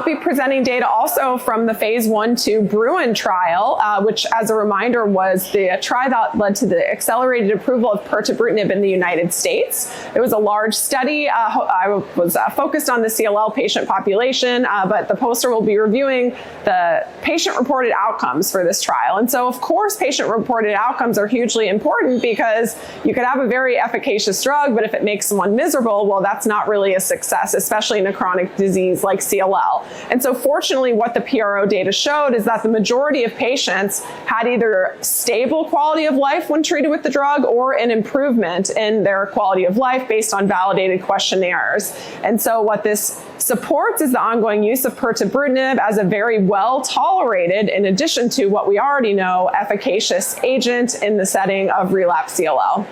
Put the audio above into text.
I'll be presenting data also from the phase 1/2 BRUIN trial, which, as a reminder, was the trial that led to the accelerated approval of Pirtobrutinib in the United States. It was a large study. I was focused on the CLL patient population, but the poster will be reviewing the patient-reported outcomes for this trial. And so, of course, patient-reported outcomes are hugely important because you could have a very efficacious drug, but if it makes someone miserable, well, that's not really a success, especially in a chronic disease like CLL. And so fortunately, what the PRO data showed is that the majority of patients had either stable quality of life when treated with the drug or an improvement in their quality of life based on validated questionnaires. And so what this supports is the ongoing use of Pirtobrutinib as a very well tolerated, in addition to what we already know, efficacious agent in the setting of relapsed CLL.